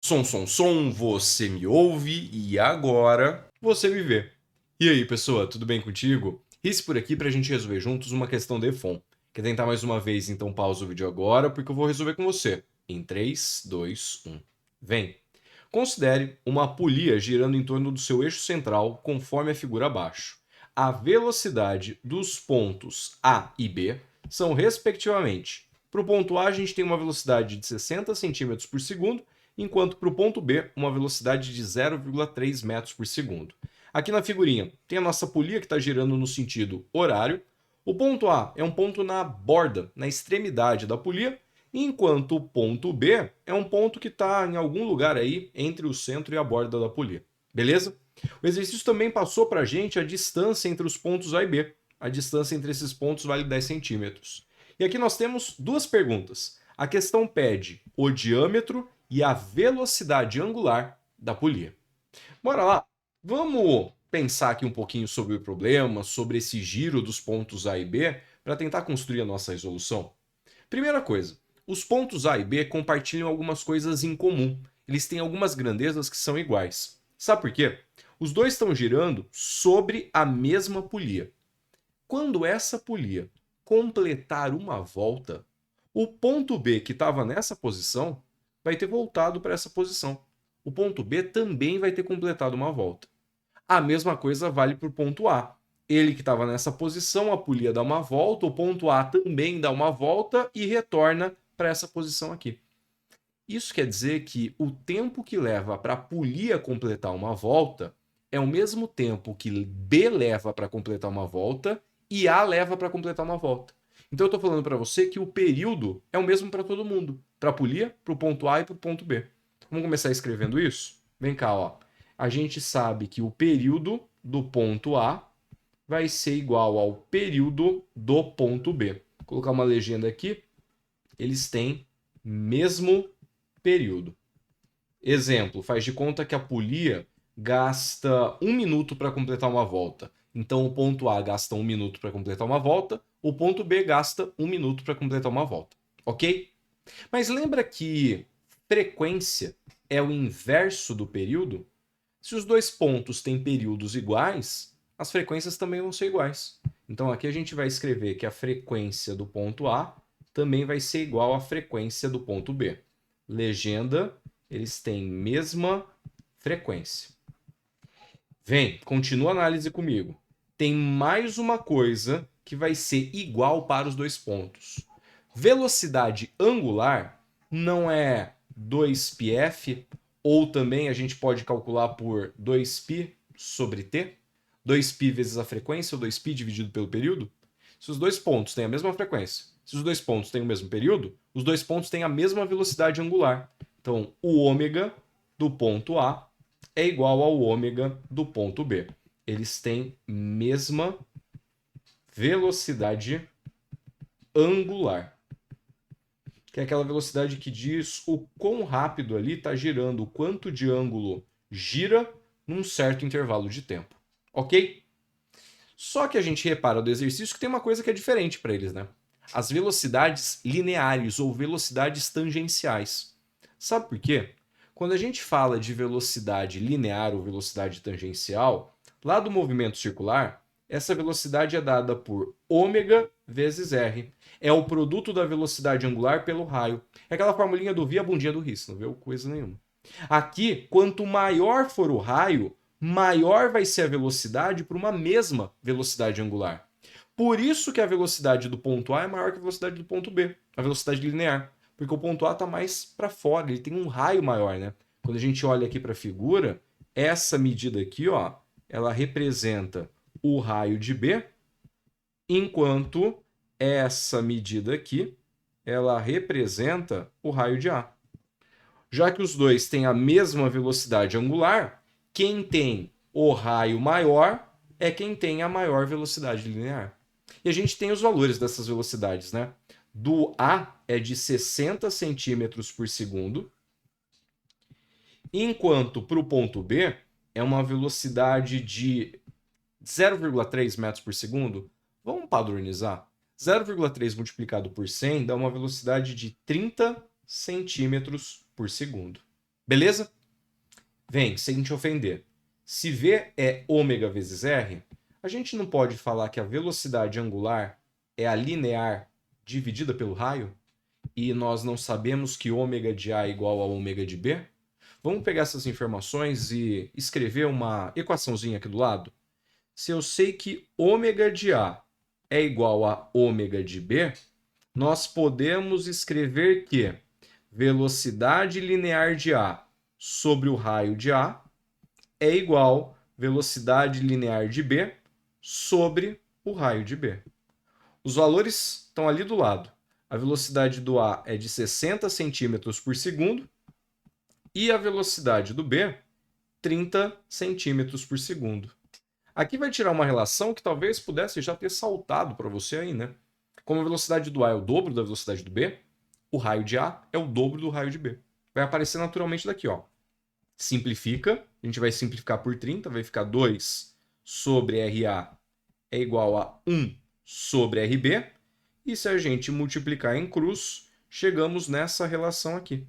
Som, você me ouve e agora você me vê. E aí, pessoa, tudo bem contigo? Esse por aqui pra gente resolver juntos uma questão de FON. Quer tentar mais uma vez? Então pausa o vídeo agora, porque eu vou resolver com você. Em 3, 2, 1. Vem! Considere uma polia girando em torno do seu eixo central, conforme a figura abaixo. A velocidade dos pontos A e B são, respectivamente, para o ponto A, a gente tem uma velocidade de 60 centímetros por segundo, enquanto para o ponto B, uma velocidade de 0,3 metros por segundo. Aqui na figurinha tem a nossa polia que está girando no sentido horário. O ponto A é um ponto na borda, na extremidade da polia, enquanto o ponto B é um ponto que está em algum lugar aí entre o centro e a borda da polia. Beleza? O exercício também passou para a gente a distância entre os pontos A e B. A distância entre esses pontos vale 10 centímetros. E aqui nós temos duas perguntas. A questão pede o diâmetro e a velocidade angular da polia. Bora lá! Vamos pensar aqui um pouquinho sobre o problema, sobre esse giro dos pontos A e B, para tentar construir a nossa resolução? Primeira coisa, os pontos A e B compartilham algumas coisas em comum. Eles têm algumas grandezas que são iguais. Sabe por quê? Os dois estão girando sobre a mesma polia. Quando essa polia completar uma volta, o ponto B que estava nessa posição vai ter voltado para essa posição. O ponto B também vai ter completado uma volta. A mesma coisa vale para o ponto A. Ele que estava nessa posição, a polia dá uma volta, o ponto A também dá uma volta e retorna para essa posição aqui. Isso quer dizer que o tempo que leva para a polia completar uma volta é o mesmo tempo que B leva para completar uma volta e A leva para completar uma volta. Então eu estou falando para você que o período é o mesmo para todo mundo, para a polia, para o ponto A e para o ponto B. Vamos começar escrevendo isso? Vem cá, ó. A gente sabe que o período do ponto A vai ser igual ao período do ponto B. Vou colocar uma legenda aqui. Eles têm mesmo período. Exemplo, faz de conta que a polia gasta 1 minuto para completar uma volta. Então o ponto A gasta 1 minuto para completar uma volta, o ponto B gasta 1 minuto para completar uma volta. Ok? Mas lembra que frequência é o inverso do período? Se os dois pontos têm períodos iguais, as frequências também vão ser iguais. Então aqui a gente vai escrever que a frequência do ponto A também vai ser igual à frequência do ponto B. Legenda, eles têm mesma frequência. Vem, continua a análise comigo. Tem mais uma coisa que vai ser igual para os dois pontos. Velocidade angular não é 2πf, ou também a gente pode calcular por 2π sobre t, 2π vezes a frequência, ou 2π dividido pelo período. Se os dois pontos têm a mesma frequência, se os dois pontos têm o mesmo período, os dois pontos têm a mesma velocidade angular. Então, o ômega do ponto A é igual ao ômega do ponto B. Eles têm mesma velocidade angular, que é aquela velocidade que diz o quão rápido ali está girando, o quanto de ângulo gira num certo intervalo de tempo. Ok? Só que a gente repara do exercício que tem uma coisa que é diferente para eles, né? As velocidades lineares ou velocidades tangenciais. Sabe por quê? Quando a gente fala de velocidade linear ou velocidade tangencial, lá do movimento circular, essa velocidade é dada por ômega vezes r. É o produto da velocidade angular pelo raio. É aquela formulinha do via bundinha do Riss, não viu coisa nenhuma. Aqui, quanto maior for o raio, maior vai ser a velocidade por uma mesma velocidade angular. Por isso que a velocidade do ponto A é maior que a velocidade do ponto B, a velocidade linear. Porque o ponto A está mais para fora, ele tem um raio maior, né? Quando a gente olha aqui para a figura, essa medida aqui, ó, ela representa o raio de B, enquanto essa medida aqui, ela representa o raio de A. Já que os dois têm a mesma velocidade angular, quem tem o raio maior é quem tem a maior velocidade linear. E a gente tem os valores dessas velocidades, né? Do A é de 60 centímetros por segundo, enquanto para o ponto B é uma velocidade de 0,3 metros por segundo. Vamos padronizar? 0,3 multiplicado por 100 dá uma velocidade de 30 centímetros por segundo. Beleza? Vem, sem te ofender. Se V é ômega vezes R, a gente não pode falar que a velocidade angular é a linear dividida pelo raio? E nós não sabemos que ômega de A é igual a ômega de B? Vamos pegar essas informações e escrever uma equaçãozinha aqui do lado? Se eu sei que ômega de A é igual a ômega de B, nós podemos escrever que velocidade linear de A sobre o raio de A é igual a velocidade linear de B sobre o raio de B. Os valores estão ali do lado. A velocidade do A é de 60 centímetros por segundo e a velocidade do B, 30 centímetros por segundo. Aqui vai tirar uma relação que talvez pudesse já ter saltado para você aí, né? Como a velocidade do A é o dobro da velocidade do B, o raio de A é o dobro do raio de B. Vai aparecer naturalmente daqui, ó. Simplifica, a gente vai simplificar por 30, vai ficar 2 sobre RA é igual a 1 sobre RB. E se a gente multiplicar em cruz, chegamos nessa relação aqui.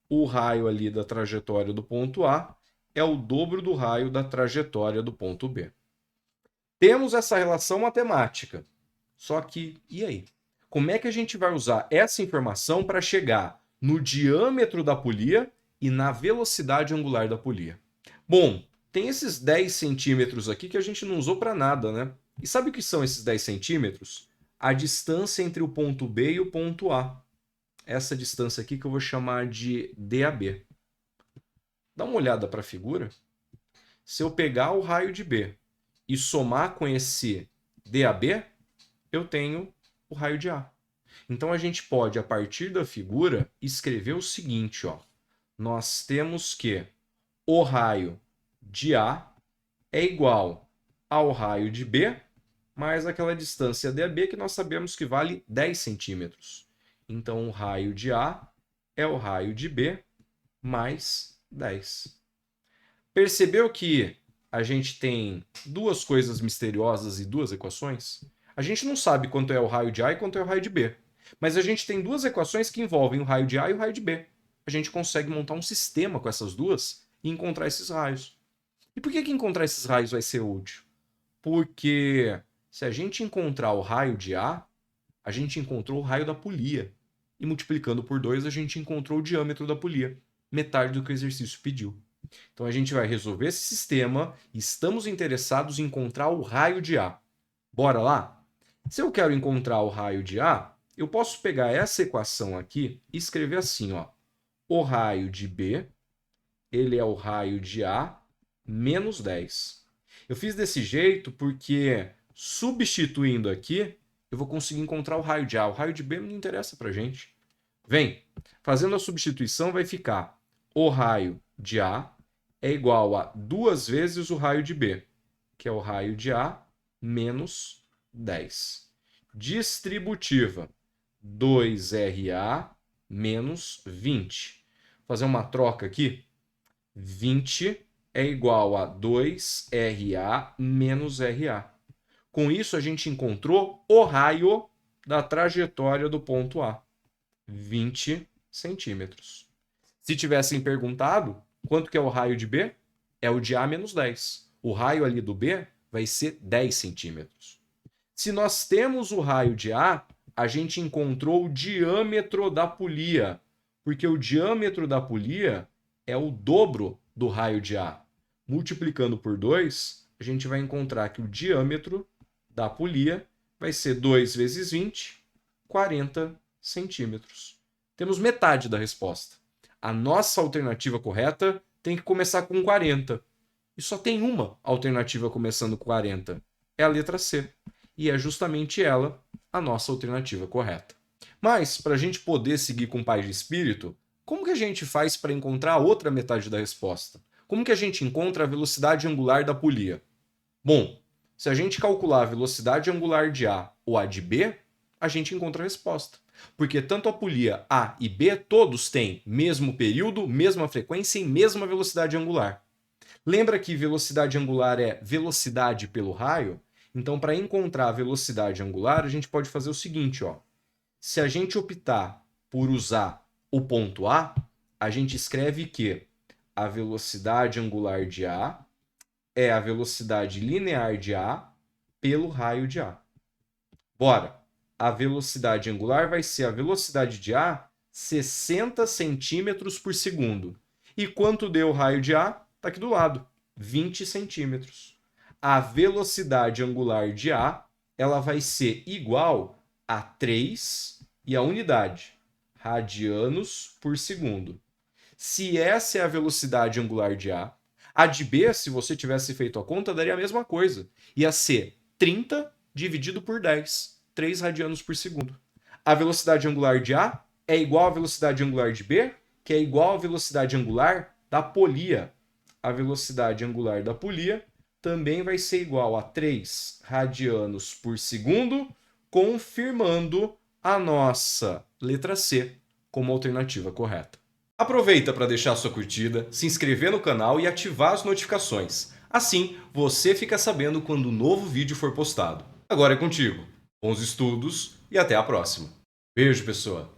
O raio ali da trajetória do ponto A é o dobro do raio da trajetória do ponto B. Temos essa relação matemática. Só que, e aí? Como é que a gente vai usar essa informação para chegar no diâmetro da polia e na velocidade angular da polia? Bom, tem esses 10 centímetros aqui que a gente não usou para nada, né? E sabe o que são esses 10 centímetros? A distância entre o ponto B e o ponto A. Essa distância aqui que eu vou chamar de DAB. Dá uma olhada para a figura. Se eu pegar o raio de B e somar com esse DAB, eu tenho o raio de A. Então a gente pode, a partir da figura, escrever o seguinte, ó. Nós temos que o raio de A é igual ao raio de B mais aquela distância DAB que nós sabemos que vale 10 centímetros. Então o raio de A é o raio de B mais 10. Percebeu que a gente tem duas coisas misteriosas e duas equações? A gente não sabe quanto é o raio de A e quanto é o raio de B. Mas a gente tem duas equações que envolvem o raio de A e o raio de B. A gente consegue montar um sistema com essas duas e encontrar esses raios. E por que encontrar esses raios vai ser útil? Porque se a gente encontrar o raio de A, a gente encontrou o raio da polia. E multiplicando por 2, a gente encontrou o diâmetro da polia. Metade do que o exercício pediu. Então a gente vai resolver esse sistema e estamos interessados em encontrar o raio de A. Bora lá? Se eu quero encontrar o raio de A, eu posso pegar essa equação aqui e escrever assim, ó. O raio de B, ele é o raio de A menos 10. Eu fiz desse jeito porque, substituindo aqui, eu vou conseguir encontrar o raio de A. O raio de B não interessa pra gente. Vem, fazendo a substituição vai ficar o raio de A é igual a 2 vezes o raio de B, que é o raio de A menos 10. Distributiva, 2RA menos 20. Vou fazer uma troca aqui. 20 é igual a 2RA menos RA. Com isso, a gente encontrou o raio da trajetória do ponto A. 20 centímetros. Se tivessem perguntado quanto que é o raio de B, é o de A menos 10. O raio ali do B vai ser 10 centímetros. Se nós temos o raio de A, a gente encontrou o diâmetro da polia, porque o diâmetro da polia é o dobro do raio de A. Multiplicando por 2, a gente vai encontrar que o diâmetro da polia vai ser 2 vezes 20, 40 centímetros. Temos metade da resposta. A nossa alternativa correta tem que começar com 40. E só tem uma alternativa começando com 40. É a letra C. E é justamente ela a nossa alternativa correta. Mas, para a gente poder seguir com paz de espírito, como que a gente faz para encontrar a outra metade da resposta? Como que a gente encontra a velocidade angular da polia? Bom, se a gente calcular a velocidade angular de A ou a de B, a gente encontra a resposta. Porque tanto a polia A e B todos têm mesmo período, mesma frequência e mesma velocidade angular. Lembra que velocidade angular é velocidade pelo raio? Então, para encontrar a velocidade angular, a gente pode fazer o seguinte, ó. Se a gente optar por usar o ponto A, a gente escreve que a velocidade angular de A é a velocidade linear de A pelo raio de A. Bora! A velocidade angular vai ser a velocidade de A 60 centímetros por segundo. E quanto deu o raio de A? Está aqui do lado, 20 centímetros. A velocidade angular de A ela vai ser igual a 3 e a unidade, radianos por segundo. Se essa é a velocidade angular de A de B, se você tivesse feito a conta, daria a mesma coisa. Ia ser 30 dividido por 10, 3 radianos por segundo. A velocidade angular de A é igual à velocidade angular de B, que é igual à velocidade angular da polia. A velocidade angular da polia também vai ser igual a 3 radianos por segundo, confirmando a nossa letra C como alternativa correta. Aproveita para deixar sua curtida, se inscrever no canal e ativar as notificações. Assim, você fica sabendo quando um novo vídeo for postado. Agora é contigo. Bons estudos e até a próxima. Beijo, pessoa!